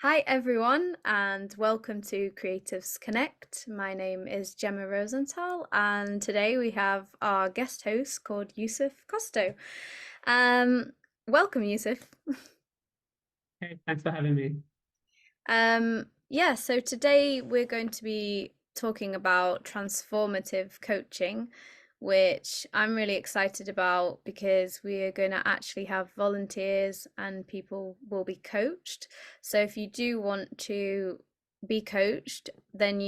Hi everyone, and welcome to Creatives Connect. My name is Gemma Rosenthal, and today we have our guest host called Yusuf Costu. Um, Welcome, Yusuf. Hey, thanks for having me. Yeah, so today we're going to be talking about transformative coaching, which I'm really excited about because we are going to actually have volunteers and people will be coached. So if you do want to be coached, then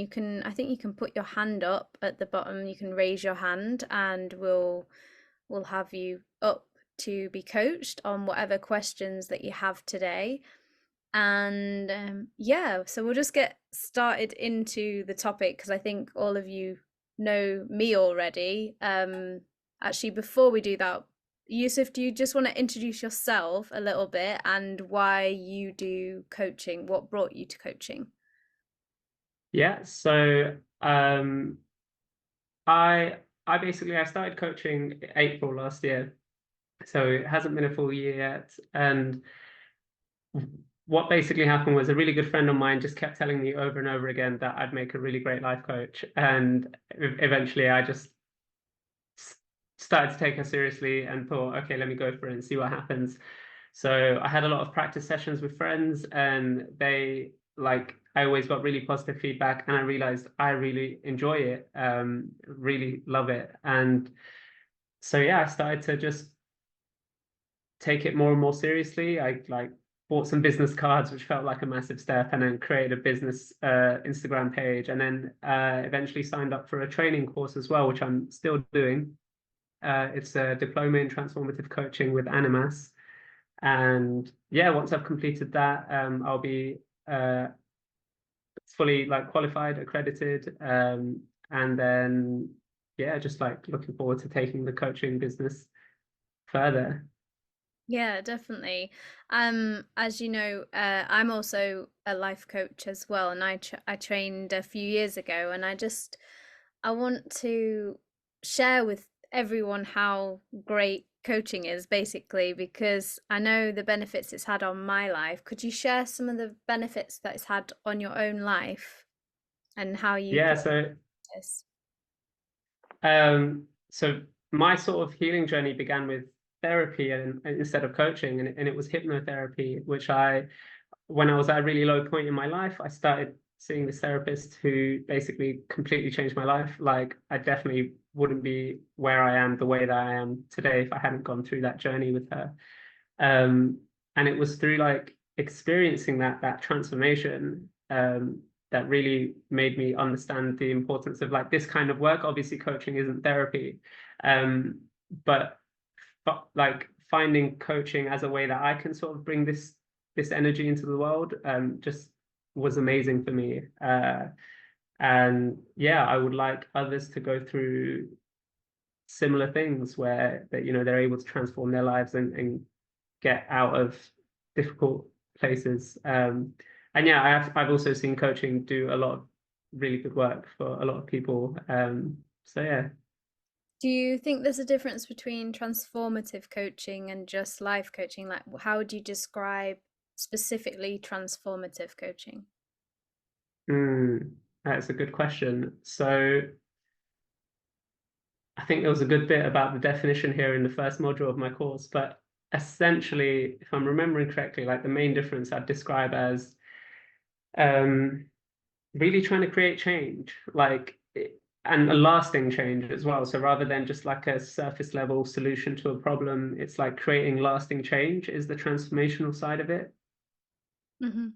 I think you can put your hand up at the bottom, you can raise your hand and we'll have you up to be coached on whatever questions that you have today. And yeah, so we'll just get started into the topic because I think all of you know me already. Actually, before we do that, Yusuf, do you just want to introduce yourself a little bit and why you do coaching? What brought you to coaching? Yeah, so I basically I started coaching April last year, so it hasn't been a full year yet. And what basically happened was a really good friend of mine just kept telling me over and over again that I'd make a really great life coach, and eventually I just s- started to take her seriously and thought, okay, let me go for it and see what happens. So I had a lot of practice sessions with friends, and I always got really positive feedback, and I realized I really enjoy it, really love it. And so yeah, I started to just take it more and more seriously. I bought some business cards, which felt like a massive step, and then created a business Instagram page, and then eventually signed up for a training course as well, which I'm still doing. It's a diploma in transformative coaching with Animas. And yeah, once I've completed that, I'll be uh, fully qualified, accredited, and then yeah, just looking forward to taking the coaching business further. Yeah, definitely. As you know, I'm also a life coach as well, and I trained a few years ago, and I want to share with everyone how great coaching is, basically, because I know the benefits it's had on my life. Could you share some of the benefits that it's had on your own life and how you Yeah, so practice? so my sort of healing journey began with therapy and instead of coaching, and it was hypnotherapy, which when I was at a really low point in my life, I started seeing this therapist who basically completely changed my life. Like, I definitely wouldn't be where I am the way that I am today if I hadn't gone through that journey with her. Um, and it was through experiencing that transformation that really made me understand the importance of this kind of work. Obviously, coaching isn't therapy, um, but finding coaching as a way that I can sort of bring this energy into the world just was amazing for me. And yeah, I would like others to go through similar things where they're able to transform their lives and get out of difficult places. And yeah, I've also seen coaching do a lot of really good work for a lot of people. So yeah. Do you think there's a difference between transformative coaching and just life coaching? Like, how would you describe specifically transformative coaching? That's a good question. So I think there was a good bit about the definition here in the first module of my course, but essentially, if I'm remembering correctly, the main difference I'd describe as um, really trying to create change, and a lasting change as well. So rather than just like a surface level solution to a problem, it's like creating lasting change is the transformational side of it. Hmm.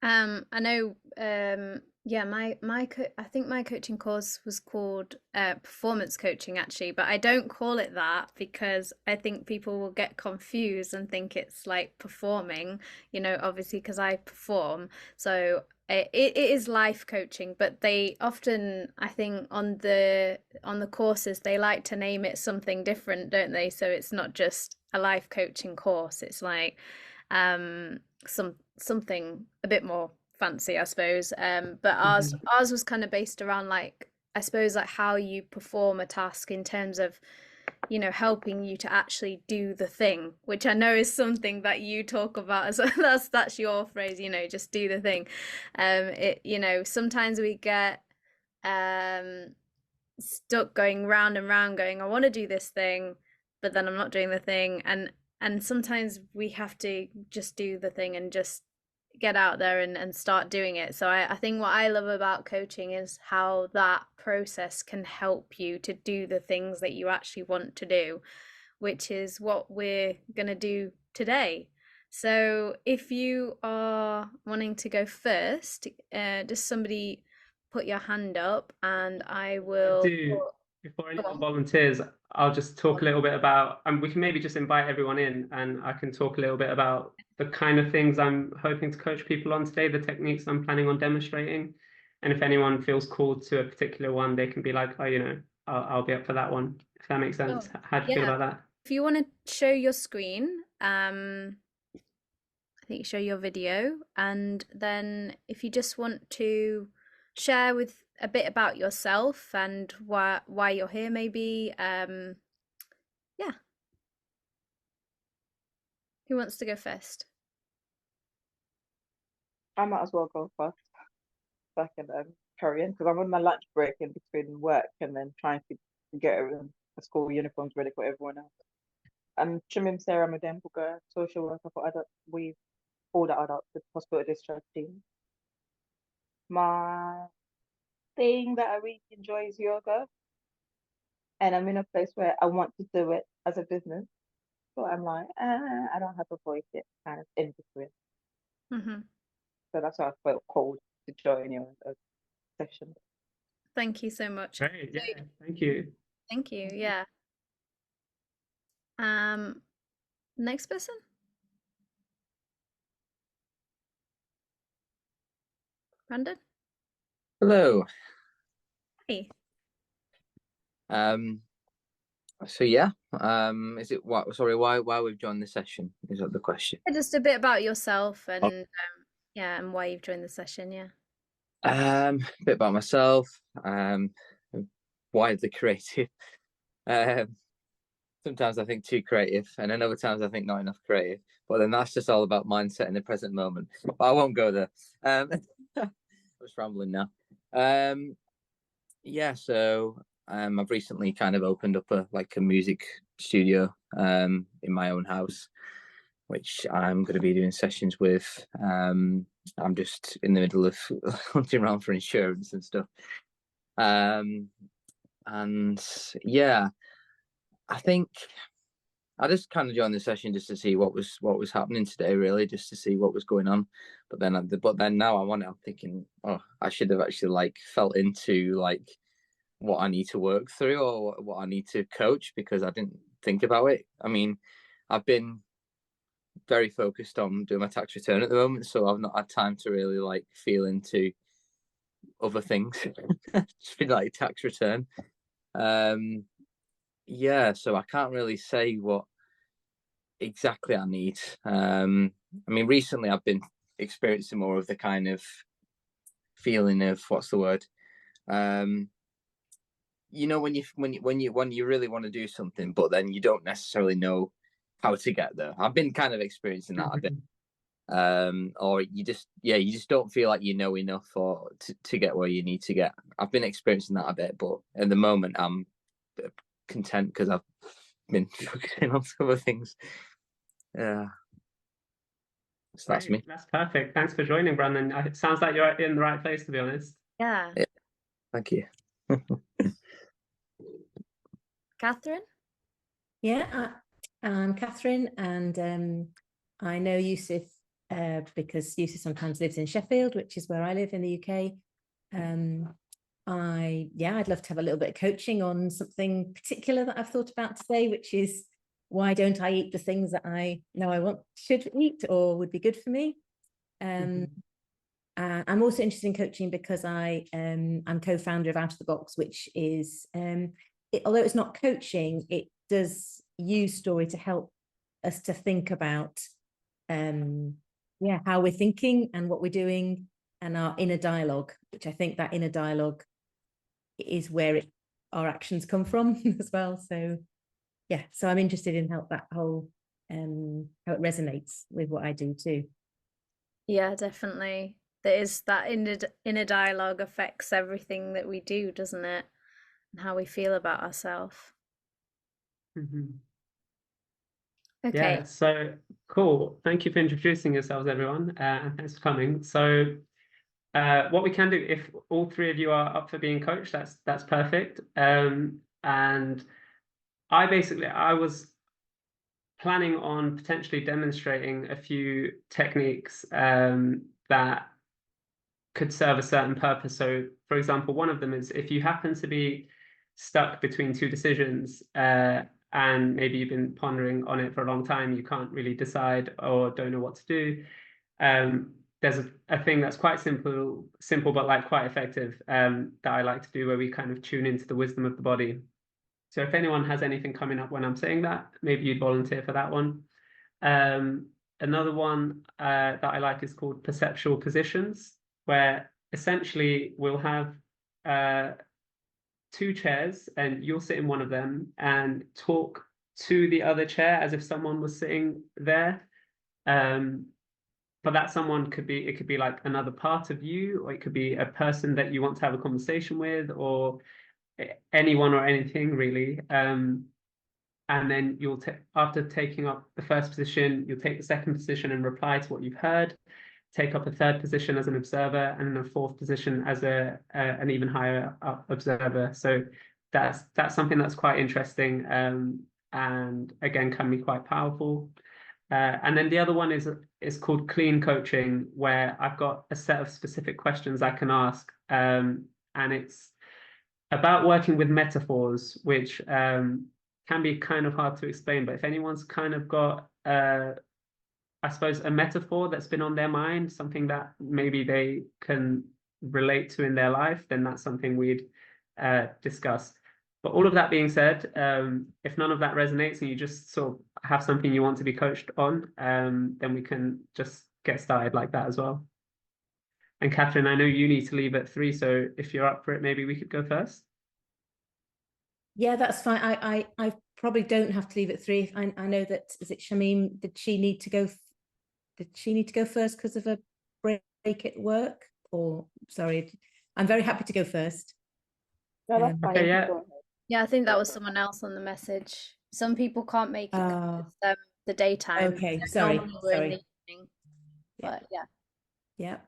I know, yeah, I think my coaching course was called performance coaching actually, but I don't call it that because I think people will get confused and think it's like performing, obviously because I perform. So it is life coaching, but they often, I think, on the courses they like to name it something different, don't they? So it's not just a life coaching course. It's like something a bit more fancy, I suppose. But Mhm. ours was kind of based around like I suppose like how you perform a task in terms of helping you to actually do the thing, which I know is something that you talk about as well. That's your phrase, just do the thing. Sometimes we get um stuck going round and round going, I want to do this thing, but then I'm not doing the thing. And sometimes we have to just do the thing and just get out there and start doing it. So I think what I love about coaching is how that process can help you to do the things that you actually want to do, which is what we're going to do today. So if you are wanting to go first, does somebody put your hand up and I I will do. Before go anyone on. volunteers, I'll just talk a little bit about, and we can maybe just invite everyone in, and I can talk a little bit about the kind of things I'm hoping to coach people on today, the techniques I'm planning on demonstrating. And if anyone feels called to a particular one, they can be like, oh, I'll be up for that one, if that makes sense. Oh, How do you feel yeah. about that? If you want to show your screen, I think show your video, and then if you just want to share with a bit about yourself and why you're here, maybe. Yeah, who wants to go first? I might as well go first so I can carry on because I'm on my lunch break in between work and then trying to get everyone, the school uniforms ready for everyone else. I'm Chimim Sarah Madembuga, social worker for adult with older adults with hospital discharge team. My thing that I really enjoy is yoga, and I'm in a place where I want to do it as a business. So I'm like, I don't have a voice yet, kind of in between. Hmm. So that's why I felt called to join your session. Thank you so much. Great, So, yeah, thank you. thank you. Yeah. Um, Next person, Brandon. Hello. Hey. Um, so yeah, is it what? Sorry, why we've joined the session? Is that the question? Just a bit about yourself Oh. and yeah, and why you've joined the session. Yeah. A bit about myself. Widely creative. Um, Sometimes I think too creative, and then other times I think not enough creative. But then that's just all about mindset in the present moment. But I won't go there. I'm just rambling now. Yeah, so I've recently kind of opened up a music studio in my own house, which I'm going to be doing sessions with. I'm just in the middle of hunting around for insurance and stuff. And yeah, I think I just kind of joined the session just to see what was happening today, really, just to see what was going on. But then now I'm thinking, oh, I should have actually felt into what I need to work through or what I need to coach because I didn't think about it. I mean, I've been very focused on doing my tax return at the moment, so I've not had time to really feel into other things. It's been tax return. Yeah, so I can't really say what exactly I need. I mean, recently I've been experiencing more of the kind of feeling of what's the word? When you really want to do something, but then you don't necessarily know how to get there. I've been kind of experiencing that a bit. Or you just don't feel like you know enough or to get where you need to get. I've been experiencing that a bit, but at the moment I'm content because I've been focusing on some other things. Yeah, so that's me. That's perfect. Thanks for joining, Brandon. It sounds like you're in the right place, to be honest. Yeah. Yeah, thank you. Catherine. Yeah, I'm Catherine, and I know Yusuf because Yusuf sometimes lives in Sheffield, which is where I live in the UK. I'd love to have a little bit of coaching on something particular that I've thought about today, which is why don't I eat the things that I know I should eat or would be good for me. I'm also interested in coaching because I'm co-founder of Out of the Box, which is although it's not coaching, it does use story to help us to think about how we're thinking and what we're doing and our inner dialogue, which I think that inner dialogue is where our actions come from as well. So yeah, so I'm interested in how that whole how it resonates with what I do too. Yeah, definitely. There is that inner dialogue affects everything that we do, doesn't it? And how we feel about ourselves. Mhm. Okay. Yeah, so cool. Thank you for introducing yourselves, everyone, and thanks for coming. So, what we can do, if all three of you are up for being coached, that's perfect. And I was planning on potentially demonstrating a few techniques that could serve a certain purpose. So, for example, one of them is if you happen to be stuck between two decisions, and maybe you've been pondering on it for a long time, you can't really decide or don't know what to do. There's a thing that's quite simple, but like quite effective, that I like to do, where we kind of tune into the wisdom of the body. So if anyone has anything coming up when I'm saying that, maybe you'd volunteer for that one. Another one that I like is called perceptual positions, where essentially we'll have two chairs and you'll sit in one of them and talk to the other chair as if someone was sitting there. But that someone could be like another part of you, or it could be a person that you want to have a conversation with, or anyone or anything really. And then you'll after taking up the first position, you'll take the second position and reply to what you've heard, take up a third position as an observer, and then a fourth position as an even higher up observer. So that's something that's quite interesting, and again can be quite powerful. And then the other one is called clean coaching, where I've got a set of specific questions I can ask, and it's about working with metaphors, which can be kind of hard to explain. But if anyone's kind of got, I suppose, a metaphor that's been on their mind, something that maybe they can relate to in their life, then that's something we'd discuss. But all of that being said, if none of that resonates and you just sort of have something you want to be coached on, then we can just get started like that as well. And Catherine, I know you need to leave at 3, so if you're up for it, maybe we could go first. Yeah, that's fine. I probably don't have to leave at 3. I know that, is it Shamim? Did she need to go first because of a break at work? Or sorry, I'm very happy to go first. No, that's fine. Okay, You can yeah. go ahead. Yeah, I think that was someone else on the message. Some people can't make it 'cause it's the daytime. Okay, So sorry, normally we're in sorry. the evening, Yeah. but yeah. Yeah.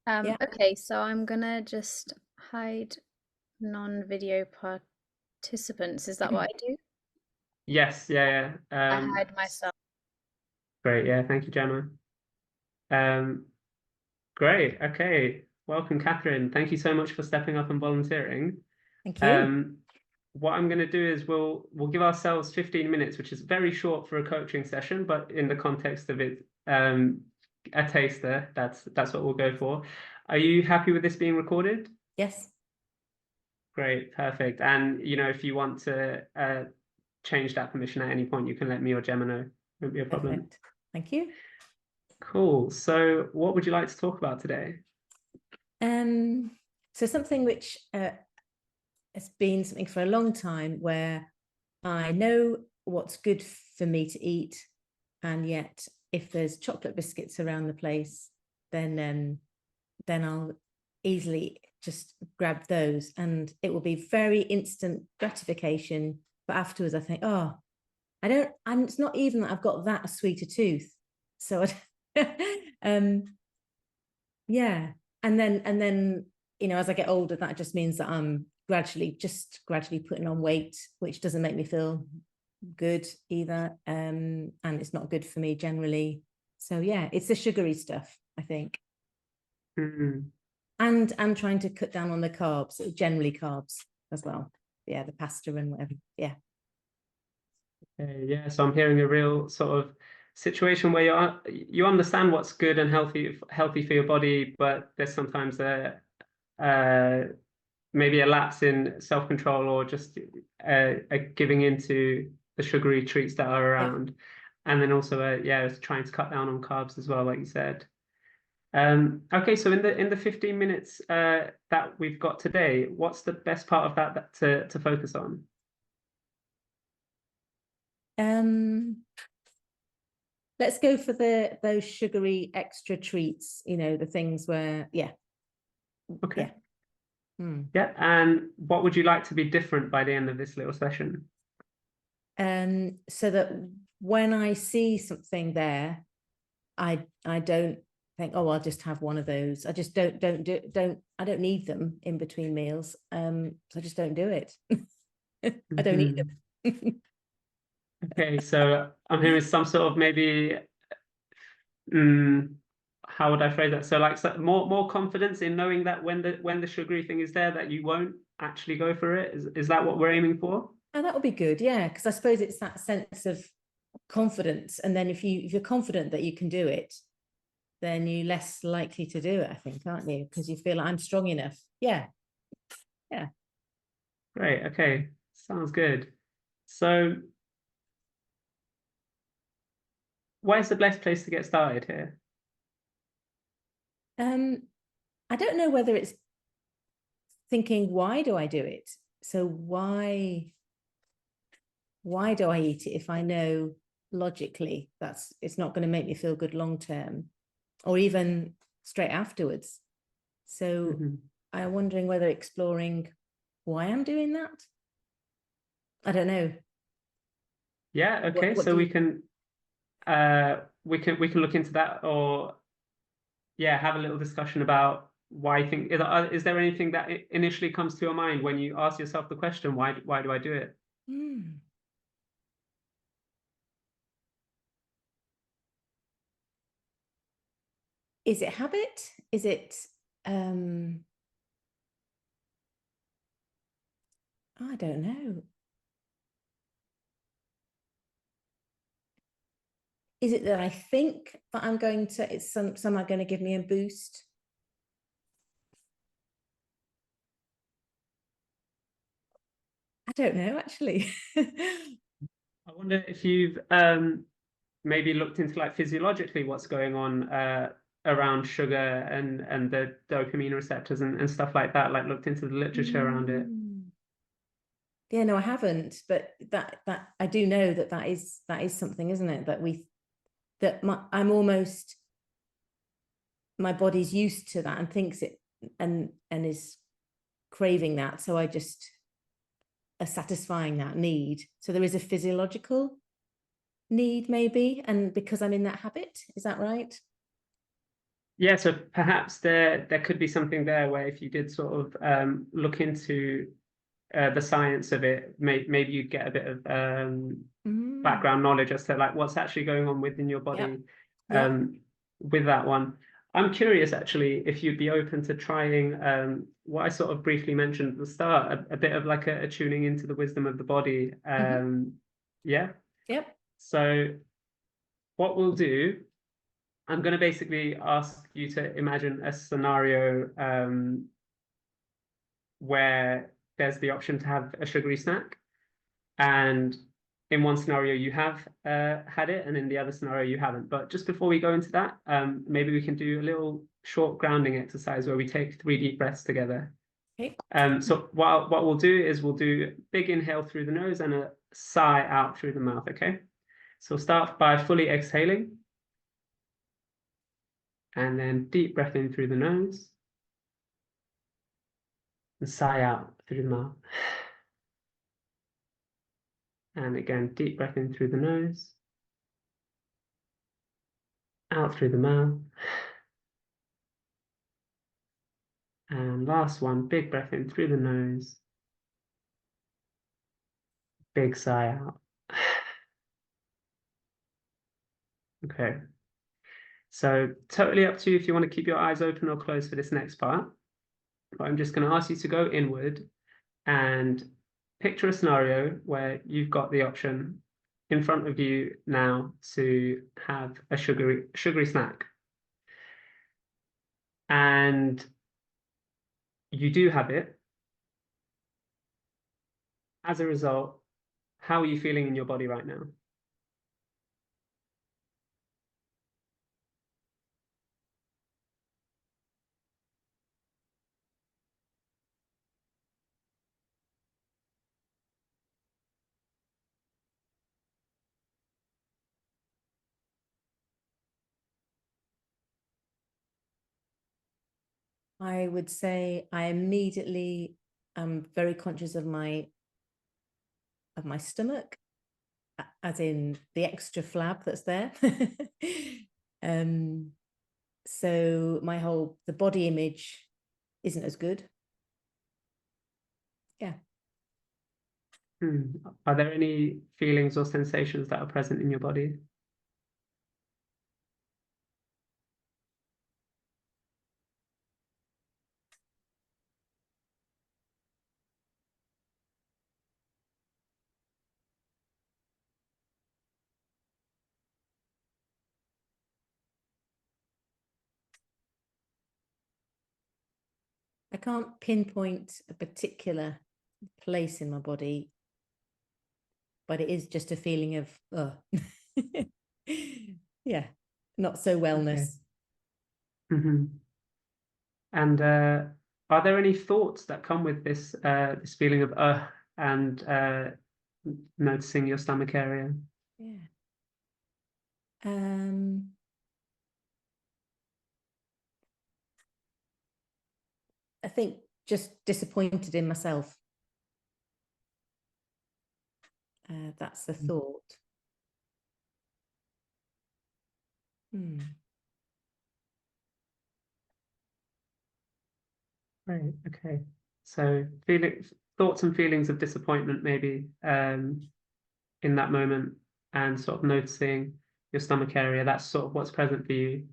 Yeah. Okay, so I'm gonna just hide non-video participants. Is that what I do? Yes, yeah. I hide myself. Great, yeah, thank you, Gemma. Great, okay. Welcome, Catherine. Thank you so much for stepping up and volunteering. Thank you. What I'm going to do is we'll give ourselves 15 minutes, which is very short for a coaching session, but in the context of it, a taster, that's what we'll go for. Are you happy with this being recorded? Yes. Great, perfect. And if you want to change that permission at any point, you can let me or Gemma know. Won't be a problem. Perfect. Thank you. Cool. So what would you like to talk about today? So something which has been something for a long time, where I know what's good for me to eat, and yet if there's chocolate biscuits around the place, then I'll easily just grab those, and it will be very instant gratification. But afterwards, I think, oh, it's not even that I've got that sweet a tooth. So, yeah, and then as I get older, that just means that I'm gradually putting on weight, which doesn't make me feel good either, and it's not good for me generally. So yeah, it's the sugary stuff, I think. Mm-hmm. And I'm trying to cut down on the carbs, generally carbs as well. Yeah, the pasta and whatever. Yeah. Yeah, so I'm hearing a real sort of situation where you understand what's good and healthy for your body, but there's sometimes maybe a lapse in self-control, or just a giving into the sugary treats that are around, yeah. And then also trying to cut down on carbs as well, like you said. Okay, so in the 15 minutes that we've got today, what's the best part of that to focus on? let's go for those sugary extra treats, you know, the things where, yeah. Okay. Yeah. Yeah, and what would you like to be different by the end of this little session? So that when I see something there, I don't think, oh, I'll just have one of those. I just I don't need them in between meals. So I just don't do it. I don't need them. Okay, so I'm hearing some sort of maybe, how would I phrase that? So like more confidence in knowing that when the sugary thing is there, that you won't actually go for it. Is that what we're aiming for? Oh, that would be good, yeah, because I suppose it's that sense of confidence, and then if you're confident that you can do it, then you're less likely to do it, I think, aren't you? Because you feel like I'm strong enough. Yeah. Great. Okay, sounds good. So, where's the best place to get started here? I don't know whether it's thinking, why do I do it? So why do I eat it if I know logically it's not going to make me feel good long term, or even straight afterwards? So I'm wondering whether exploring why I'm doing that. I don't know. Yeah, okay. What So do we you... can look into that, or yeah, have a little discussion about why you think, is there anything that initially comes to your mind when you ask yourself the question, why do I do it? Is it habit? Is it I don't know. Is it that I think that I'm going to, it's some are going to give me a boost? I don't know, actually. I wonder if you've maybe looked into like physiologically what's going on around sugar and the dopamine receptors and stuff like that, like looked into the literature around it. Yeah, no, I haven't, but that I do know that is something, isn't it? That my body's used to that and thinks it and is craving that, so I just are satisfying that need. So there is a physiological need, maybe, and because I'm in that habit, is that right? Yeah, so perhaps there could be something there where if you did sort of look into the science of it, maybe you'd get a bit of background knowledge as to like what's actually going on within your body with that one. I'm curious actually if you'd be open to trying what I sort of briefly mentioned at the start, a bit of like a tuning into the wisdom of the body. Yeah. Yep. So what we'll do, I'm going to basically ask you to imagine a scenario where there's the option to have a sugary snack, and in one scenario you have had it, and in the other scenario you haven't. But just before we go into that, maybe we can do a little short grounding exercise where we take 3 deep breaths together. Okay. So what we'll do is we'll do a big inhale through the nose and a sigh out through the mouth, okay? So start by fully exhaling, and then deep breath in through the nose, and sigh out through the mouth. And again, deep breath in through the nose, out through the mouth. And last one, big breath in through the nose, big sigh out. Okay. So totally up to you if you want to keep your eyes open or closed for this next part. But I'm just going to ask you to go inward and picture a scenario where you've got the option in front of you now to have a sugary snack. And you do have it. As a result, how are you feeling in your body right now? I would say I immediately am very conscious of my stomach, as in the extra flab that's there. So the body image isn't as good. Yeah. Are there any feelings or sensations that are present in your body? I can't pinpoint a particular place in my body, but it is just a feeling of, yeah, not so wellness. Okay. And are there any thoughts that come with this this feeling of and noticing your stomach area? Yeah. I think just disappointed in myself. That's the thought. Right. Okay. So thoughts and feelings of disappointment maybe in that moment, and sort of noticing your stomach area. That's sort of what's present for you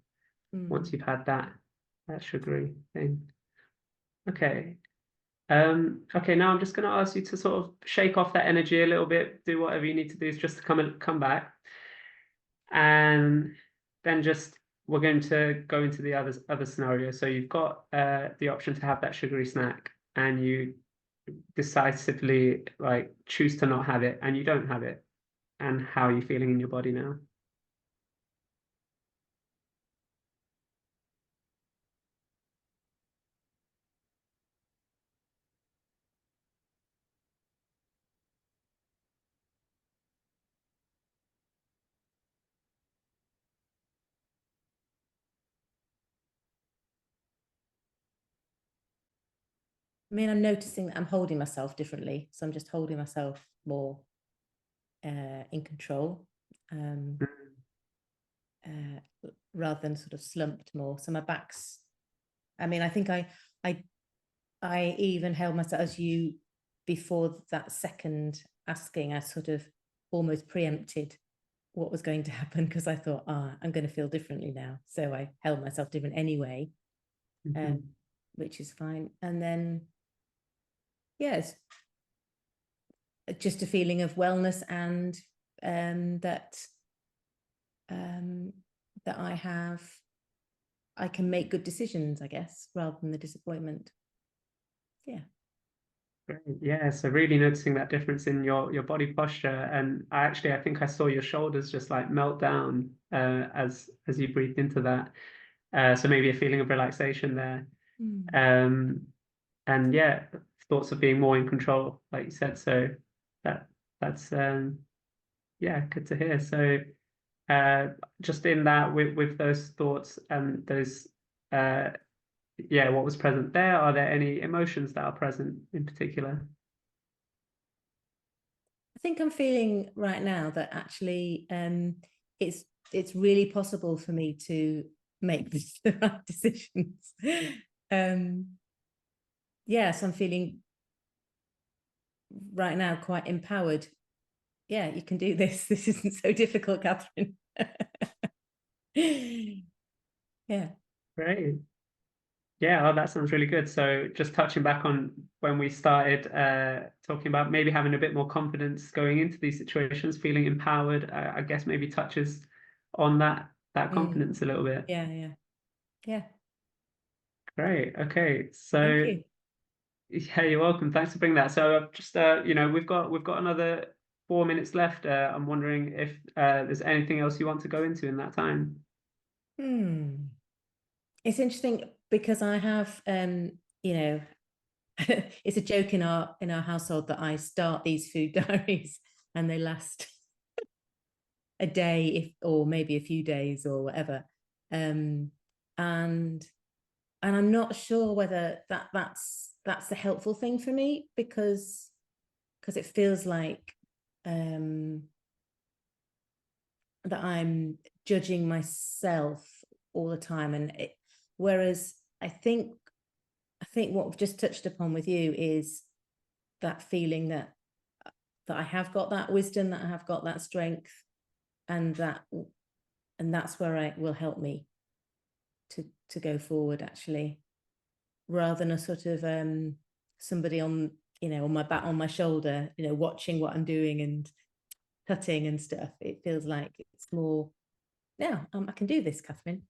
once you've had that sugary thing. Okay. Okay, now I'm just going to ask you to sort of shake off that energy a little bit, do whatever you need to do just to come back. And then we're going to go into the other scenario. So you've got the option to have that sugary snack, and you decisively like choose to not have it, and you don't have it. And how are you feeling in your body now? I mean, I'm noticing that I'm holding myself differently. So I'm just holding myself more in control, rather than sort of slumped more. So my back's, I mean, I think I even held myself, as you, before that second asking, I sort of almost preempted what was going to happen, because I thought, I'm going to feel differently now. So I held myself different anyway, which is fine. And then, yes, just a feeling of wellness, and that I can make good decisions, I guess, rather than the disappointment. Yeah. Great. Yeah, so really noticing that difference in your body posture, and I think I saw your shoulders just like melt down as you breathed into that. So maybe a feeling of relaxation there. And yeah, thoughts of being more in control, like you said. So that's yeah, good to hear. So just in that, with those thoughts and those yeah, what was present there, are there any emotions that are present in particular? I think I'm feeling right now that actually it's really possible for me to make the right decisions. Yes, I'm feeling right now quite empowered. Yeah, you can do this. This isn't so difficult, Catherine. Yeah. Great. Yeah, oh, that sounds really good. So just touching back on when we started talking about maybe having a bit more confidence going into these situations, feeling empowered, I guess maybe touches on that confidence a little bit. Yeah. Great. Okay. So thank you. yeah, you're welcome. Thanks for bringing that. So just we've got another 4 minutes left. I'm wondering if there's anything else you want to go into in that time. It's interesting because I have it's a joke in our household that I start these food diaries and they last a day, or maybe a few days or whatever. And I'm not sure whether that's the helpful thing for me, because it feels like that I'm judging myself all the time, and whereas I think what we've just touched upon with you is that feeling that I have got that wisdom, that I have got that strength, and that's where it will help me to go forward, actually, rather than a sort of somebody on, on my back, on my shoulder, watching what I'm doing and cutting and stuff. It feels like it's more, yeah, I can do this, Catherine.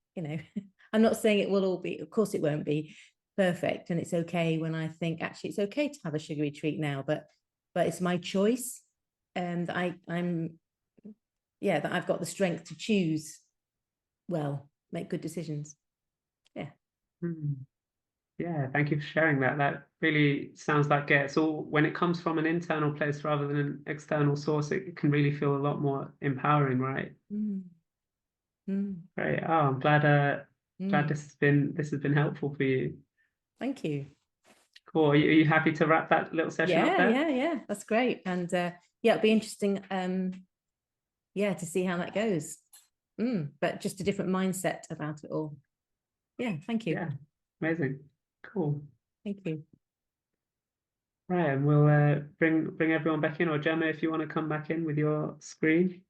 I'm not saying it will all be, of course it won't be perfect, and it's okay when I think actually it's okay to have a sugary treat now, but it's my choice, and that that I've got the strength to choose well, make good decisions. Yeah. Yeah, thank you for sharing that. That really sounds like it's all, when it comes from an internal place rather than an external source, it can really feel a lot more empowering, right? Great. Oh, I'm glad this has been helpful for you. Thank you. Cool. Are you happy to wrap that little session up there? Yeah, that's great. And it'll be interesting to see how that goes. But just a different mindset about it all. Yeah, thank you. Yeah, amazing. Cool. Thank you. Right, and we'll bring everyone back in, or Jemma, if you want to come back in with your screen.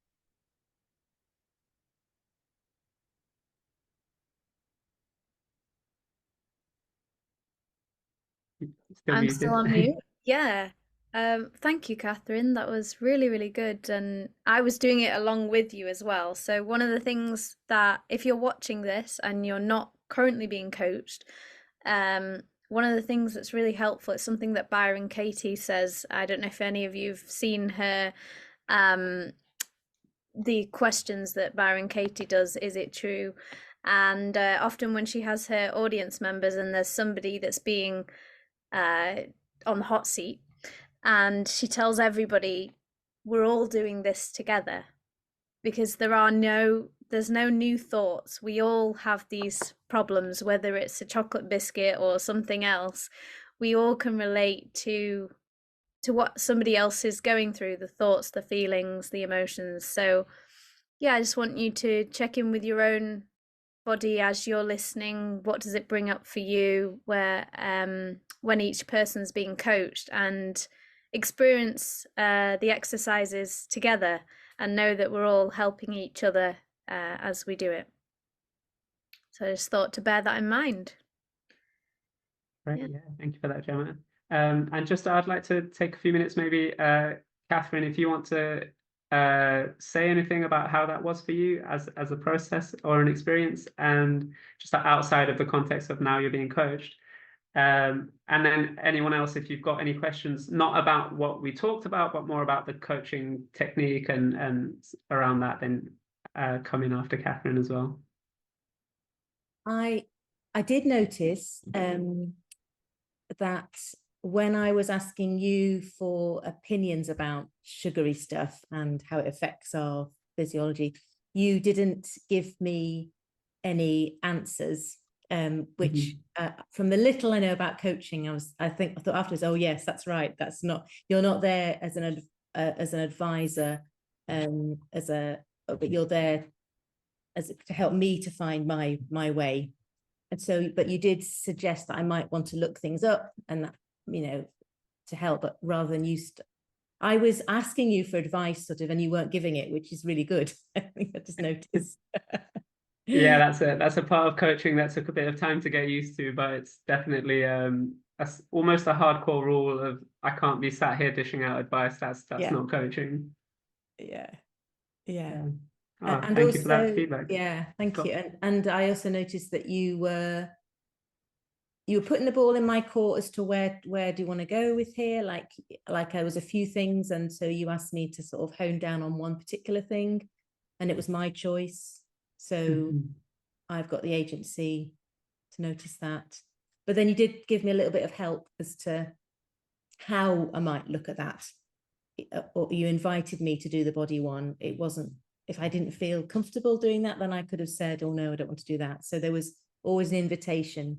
I'm still on mute. Yeah. Thank you, Catherine. That was really, really good. And I was doing it along with you as well. So one of the things that, if you're watching this and you're not currently being coached, one of the things that's really helpful, it's something that Byron Katie says. I don't know if any of you've seen her, the questions that Byron Katie does, is it true? And often when she has her audience members and there's somebody that's being on the hot seat, and she tells everybody, we're all doing this together, because there's no new thoughts. We all have these problems, whether it's a chocolate biscuit or something else. We all can relate to what somebody else is going through, the thoughts, the feelings, the emotions. So yeah, I just want you to check in with your own body as you're listening. What does it bring up for you, where when each person's being coached, and experience the exercises together, and know that we're all helping each other as we do it. So I just thought to bear that in mind. Right, yeah, thank you for that, Jemma. And just I'd like to take a few minutes, maybe, Catherine, if you want to say anything about how that was for you as a process or an experience, and just outside of the context of now you're being coached. And then anyone else, if you've got any questions, not about what we talked about, but more about the coaching technique and around that, then come in after Catherine as well. I did notice that when I was asking you for opinions about sugary stuff and how it affects our physiology, you didn't give me any answers, which from the little I know about coaching, I thought afterwards, oh yes, that's right. That's not, you're not there as an advisor, but you're there to help me to find my way. And so, but you did suggest that I might want to look things up, and that, to help, but rather than I was asking you for advice sort of, and you weren't giving it, which is really good. I think I just noticed. Yeah, that's a part of coaching that took a bit of time to get used to, but it's definitely almost a hardcore rule of, I can't be sat here dishing out advice. That's not coaching. Yeah. Oh, and thank you for that feedback. Yeah, thank you. And I also noticed that you were putting the ball in my court as to where do you want to go with here, like there was a few things, and so you asked me to sort of hone down on one particular thing, and it was my choice. So I've got the agency to notice that. But then you did give me a little bit of help as to how I might look at that. Or you invited me to do the body one. It wasn't, if I didn't feel comfortable doing that, then I could have said, oh no, I don't want to do that. So there was always an invitation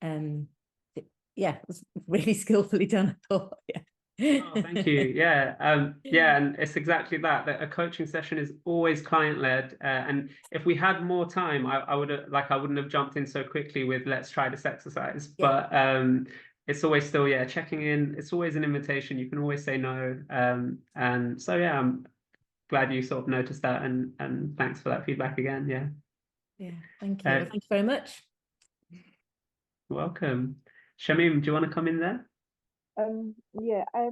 Yeah, it was really skillfully done, I thought. Yeah. Oh, thank you. Yeah, and it's exactly that. That a coaching session is always client-led, and if we had more time, I would have I wouldn't have jumped in so quickly with let's try this exercise. Yeah. But it's always still checking in. It's always an invitation. You can always say no. And so I'm glad you sort of noticed that, and thanks for that feedback again. Yeah. Yeah. Thank you. Well, thank you very much. Welcome. Shamim, do you want to come in there? Yeah, I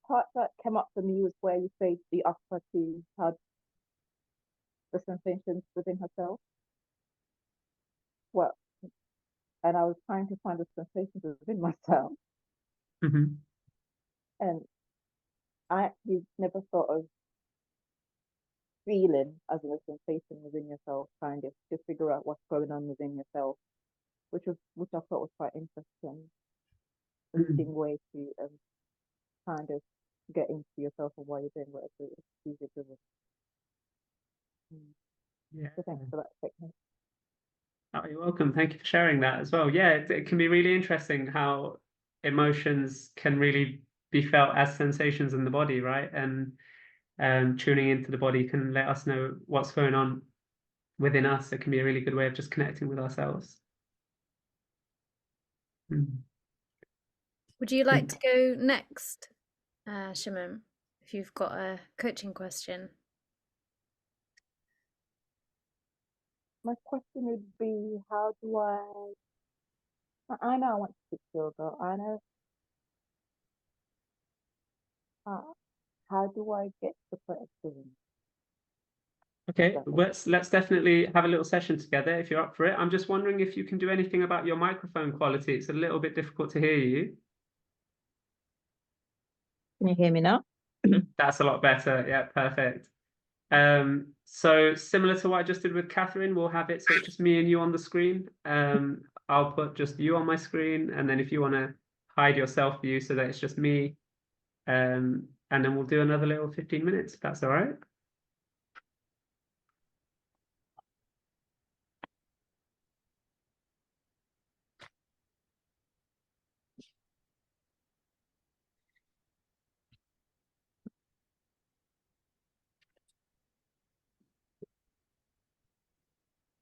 part that came up for me was where you say the upper to had the sensations within herself. Well, and I was trying to find the sensations within myself, Mm-hmm. and I actually never thought of feeling as a sensation within yourself, kind of to figure out what's going on within yourself, which I thought was quite interesting, reading way to kind of get into yourself and why you're doing whatever it is you're doing. Yeah. So thanks for that technique. Oh, you're welcome. Thank you for sharing that as well. Yeah, it can be really interesting how emotions can really be felt as sensations in the body, right? And tuning into the body can let us know what's going on within us. It can be a really good way of just connecting with ourselves. Would you like to go next, Shimon, if you've got a coaching question? My question would be, how do I know I want to teach yoga. I know how do I get to the point of doing Okay, that? let's definitely have a little session together if you're up for it. I'm just wondering if you can do anything about your microphone quality. It's a little bit difficult to hear you. Can you hear me now? That's a lot better. Yeah, perfect. So similar to what I just did with Catherine, we'll have it so it's just me and you on the screen. I'll put just you on my screen, and then if you want to hide your self view so that it's just me, and then we'll do another little 15 minutes, if that's all right.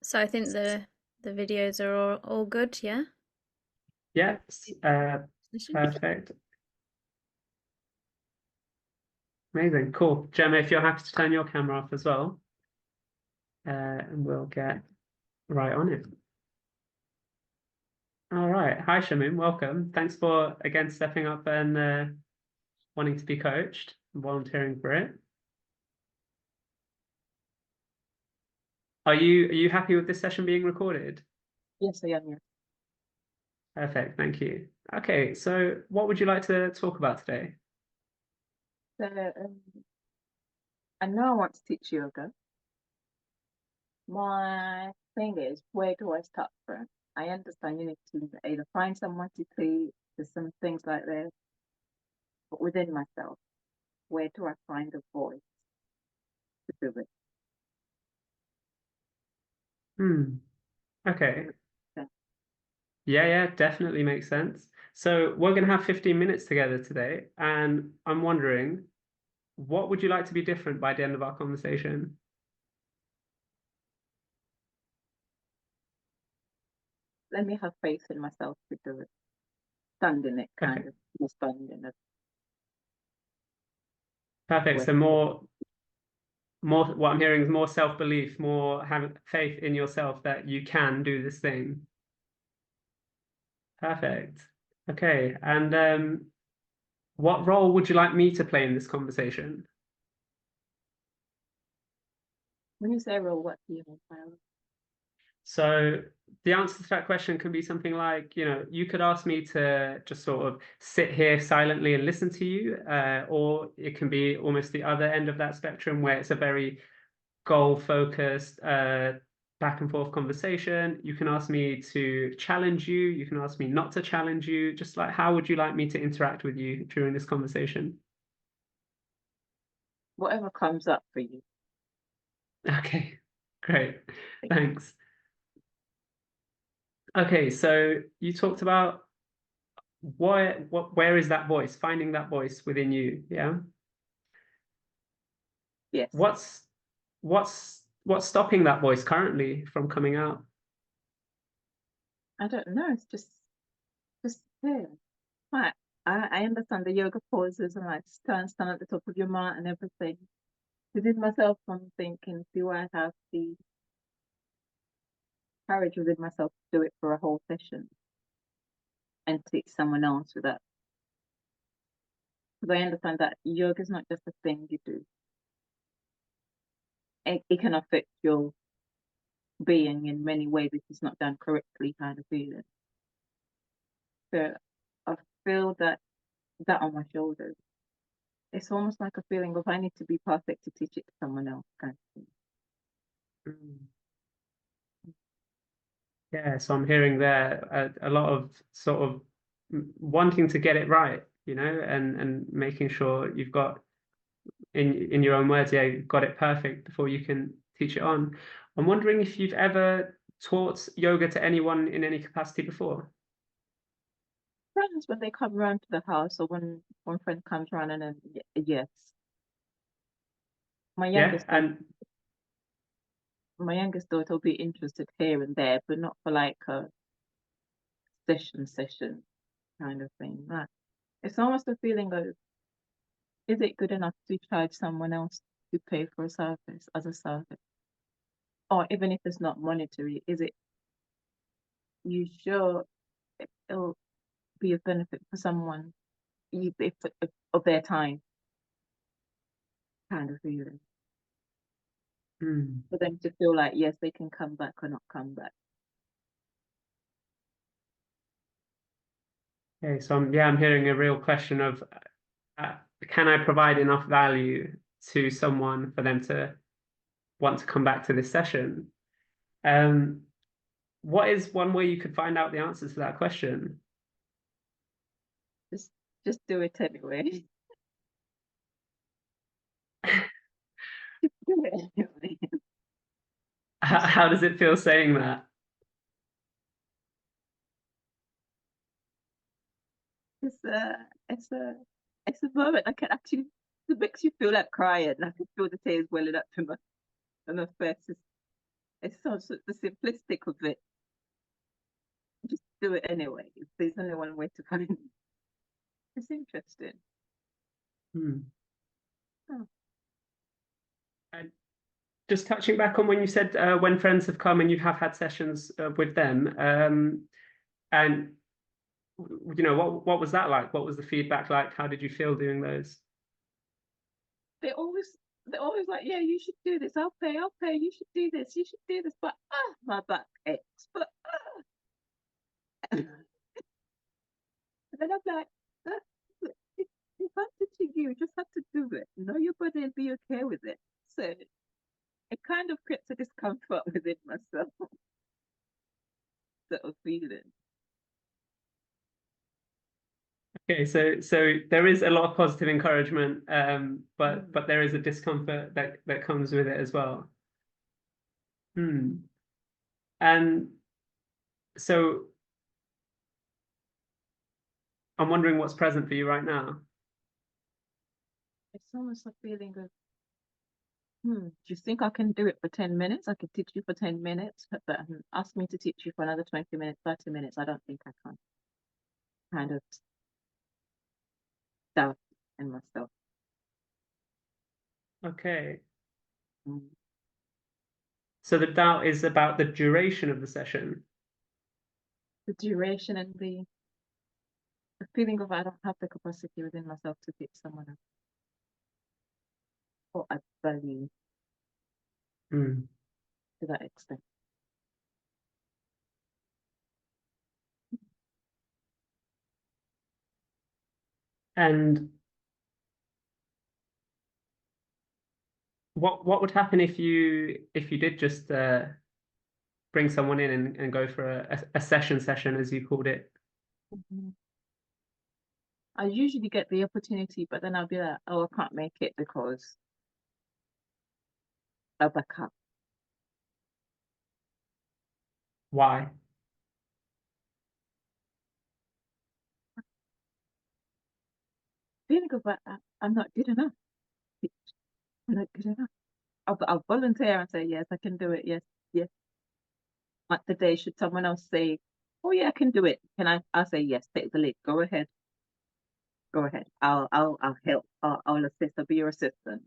So I think the videos are all good, yeah? Yeah, Position? perfect. Amazing, cool. Gemma, if you're happy to turn your camera off as well, and we'll get right on it. All right. Hi, Shamin. Welcome. Thanks for, again, stepping up and wanting to be coached and volunteering for it. Are you happy with this session being recorded? Yes, I am. Yeah. Perfect. Thank you. Okay. So what would you like to talk about today? So I know I want to teach yoga. My thing is, where do I start from? I understand you need to either find someone to teach, there's some things like that, but within myself, where do I find a voice to do it? Okay. Yeah. Yeah, definitely makes sense. So we're going to have 15 minutes together today, and I'm wondering, what would you like to be different by the end of our conversation? Let me have faith in myself to do it. Stand in it, kind Okay. of. More stand in it. Perfect. Where- So more, what I'm hearing is more self-belief, more having faith in yourself that you can do this thing. Perfect. Okay. And what role would you like me to play in this conversation? When you say role, what do you mean by role? So the answer to that question can be something like, you could ask me to just sort of sit here silently and listen to you, or it can be almost the other end of that spectrum where it's a very goal-focused, back and forth conversation. You can ask me to challenge you. You can ask me not to challenge you. Just like, how would you like me to interact with you during this conversation? Whatever comes up for you. Okay, great. Thanks. Okay, so you talked about where is that voice, finding that voice within you, yeah? Yes. What's stopping that voice currently from coming out? I don't know. It's just there. Right. I understand the yoga poses and like stand at the top of your mat and everything. Within myself, I'm thinking, do I have the courage within myself to do it for a whole session and teach someone else with that? Because I understand that yoga is not just a thing you do. It can affect your being in many ways if it's not done correctly, kind of feeling. So I feel that on my shoulders. It's almost like a feeling of I need to be perfect to teach it to someone else, kind of thing. Mm. Yeah, so I'm hearing there a lot of sort of wanting to get it right, you know, and making sure you've got in your own words, yeah, you've got it perfect before you can teach it on. I'm wondering if you've ever taught yoga to anyone in any capacity before. Friends, when they come around to the house or when one friend comes around and then yes. My Yeah, youngest daughter, and my youngest daughter will be interested here and there, but not for like a session kind of thing. Like, it's almost a feeling of, is it good enough to charge someone else to pay for a service as a service? Or even if it's not monetary, is it you sure it'll be a benefit for someone if of their time kind of feeling? For them to feel like yes, they can come back or not come back. okay, so I'm hearing a real question of can I provide enough value to someone for them to want to come back to this session? What is one way you could find out the answer to that question? Just do it anyway. Just do it anyway. How does it feel saying that? It's a moment I can actually, it makes you feel like crying. I can feel the tears welling up to my face. It's so the simplistic of it. Just do it anyway. There's only one way to find it. It's interesting. Hmm. Oh. And just touching back on when you said when friends have come and you have had sessions with them, and you know what was that like? What was the feedback like? How did you feel doing those? They're always like, yeah, you should do this. I'll pay. You should do this. You should do this. But my back aches. But and then I'm like, if I'm teaching you, you just have to do it. Know your body and be okay with it. So it kind of creates a discomfort within myself, sort of feeling. Okay, so there is a lot of positive encouragement, but there is a discomfort that comes with it as well. And so I'm wondering what's present for you right now. It's almost a feeling of, do you think I can do it for 10 minutes? I could teach you for 10 minutes, but ask me to teach you for another 20 minutes, 30 minutes. I don't think I can. Kind of doubt in myself. Okay. Mm. So the doubt is about the duration of the session. The duration and the feeling of I don't have the capacity within myself to teach someone else. Or I value to that extent. And what would happen if you did just bring someone in and go for a session as you called it? I usually get the opportunity, but then I'll be like, oh, I can't make it because I'll back up. Why? feeling of like I'm not good enough. I'm not good enough. I'll volunteer and say yes, I can do it. Yes, yes. Like today, should someone else say, "Oh yeah, I can do it," can I? I'll say yes. Take the lead. Go ahead. Go ahead. I'll help. I'll assist. I'll be your assistant,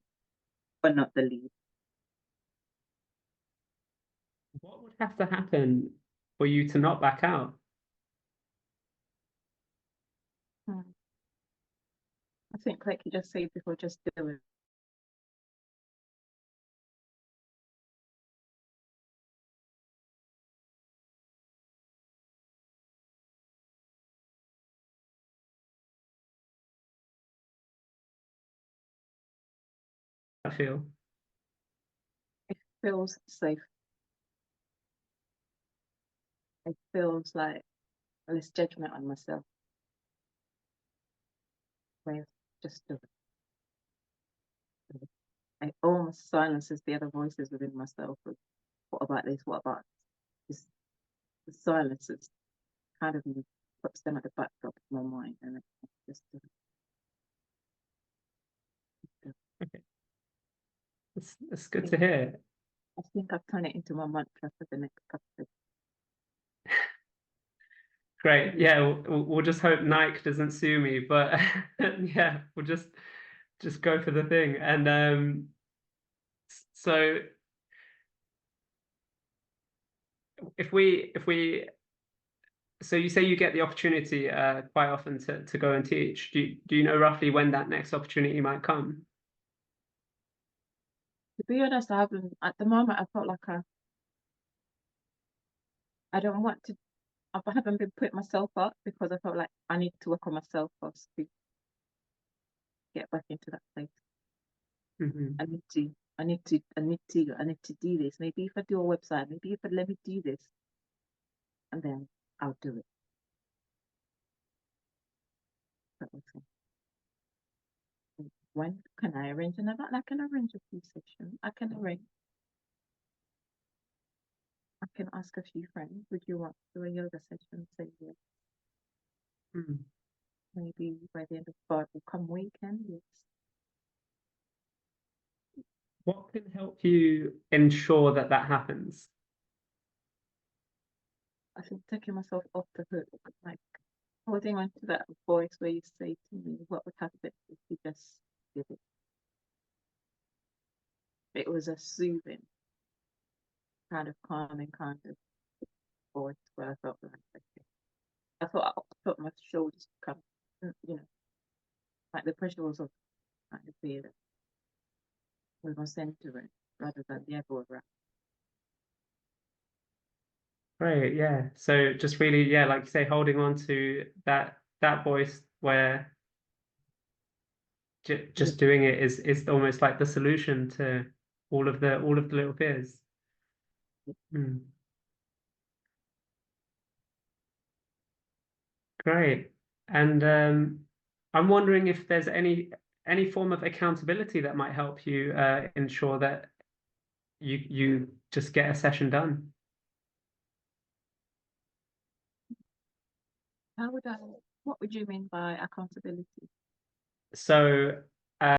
but not the lead. What would have to happen for you to not back out? Hmm. I think, like you just said before, just do it. I feel. It feels safe. It feels like less judgment on myself. Where just do it. I almost silences the other voices within myself. Of, what about this? What about this? The silences kind of puts them at the backdrop of my mind, and I just do it. Okay. It's good to hear. I think I've turned it into my mantra for the next couple of Great. Yeah, we'll just hope Nike doesn't sue me, but yeah, we'll just go for the thing. And so if we so you say you get the opportunity quite often to go and teach. Do you know roughly when that next opportunity might come? To be honest, I haven't at the moment. I felt like I don't want to. I haven't been putting myself up because I felt like I need to work on myself first to get back into that place. Mm-hmm. I need to. I need to. I need to. I need to do this. Maybe if I do a website, maybe if I let me do this, and then I'll do it. That was it. When can I arrange another? I can arrange a few sessions. I can arrange. I can ask a few friends. Would you want to do a yoga session? Say yes. Mm. Maybe by the end of Feb will come weekend. Yes. What can help you ensure that that happens? I think taking myself off the hook, like holding on to that voice where you say to me, what would happen if you just did it? It was a soothing, kind of calming kind of voice where I felt like, okay. I thought I felt my shoulders come, like the pressure was off, kind of feel it with my centering rather than the other way around. Right, yeah. So just really, yeah, like you say, holding on to that voice where just doing it is almost like the solution to all of the little fears. Mm. Great. And I'm wondering if there's any form of accountability that might help you ensure that you just get a session done. How would I? What would you mean by accountability? So